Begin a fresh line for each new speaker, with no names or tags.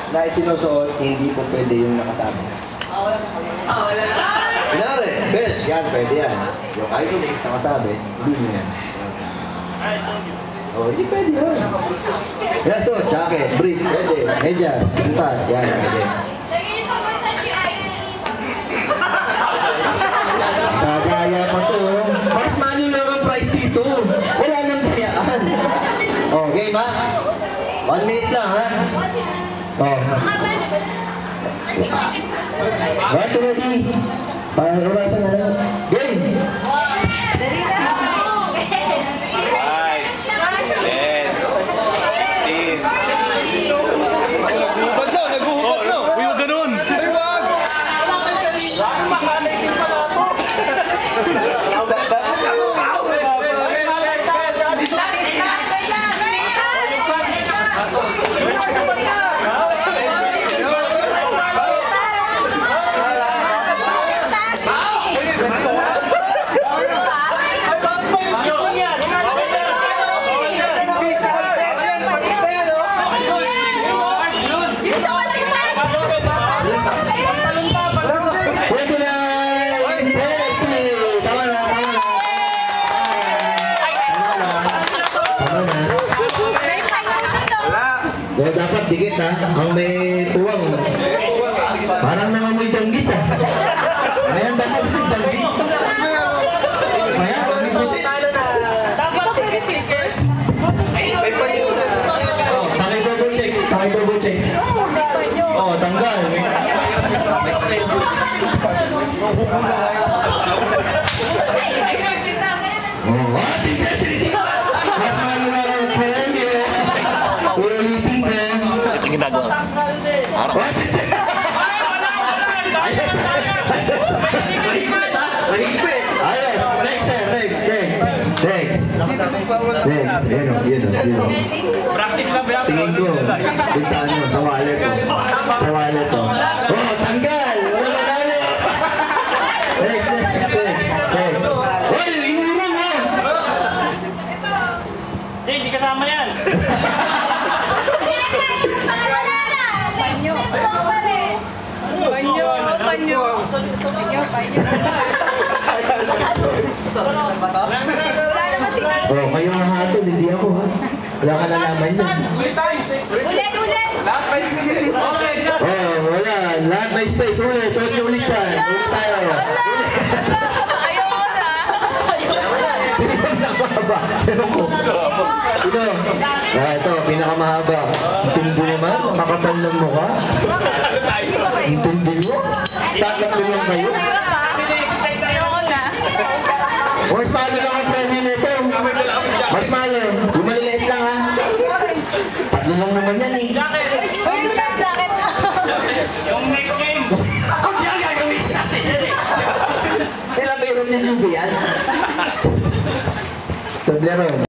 na isinusuot, hindi po pwede yung nakasabi. Kunyari, best, yan, pwede yan. Yung idol links nakasabi, hindi mo yan. Oh, hindi pwede yun. Yan, so, jacket, brief, pwede. Medyas, sintas, yan, pwede. Kagaya pa to. Mas mali lang ang price dito. Wala nang kayaan. Oh, game ha? 1 minute lang ha? Oh. Right, ready? Pang-orasan na lang. Game!
Dali na!
So, dapat dikit ha, ang may tuwang. Parang nangamoy danggit ha. Ayan, dapat danggit. Ayan, may pusit.
Dapat pwede silker.
Oh, paki-double check, paki-double check. Oh, tanggal. Oh, mas malulang ang perenge. Ulitin ko.
Ito yung ginagawa. Harap.
Mahigpit. Ayos. Next. Yun.
Practice lang ba?
Tingin ko. Doon sa ano, sa wallet ko. Sa wallet ko. Oh, tanggal. Wala manalo. Next. Uy, inurong mo.
Hindi kasama yan.
Panyo.
Oh, kayo ang hatol, hindi ako ha. Wala ka nalaman dyan.
Ulit!
Oh, wala. Lahat may space. Ulit. Chot nyo ulit yan. Ulit tayo.
Ayoko na!
Sino yung nakamahaba? Ewan ko. Sino? Ito, pinakamahaba. Ang tundo naman. Makapal ng mukha. Ang tundo mo. Tatlo lang kayo.
Ayoko na!
Marshmallow lang ang premium nito. Marshmallow. Yung maliliit lang ha. Tatlo lang naman yan eh.
Jacket!
Yung next game.
Ang gagawin natin yan eh. Ilang meron niya yung yan? Toblerone.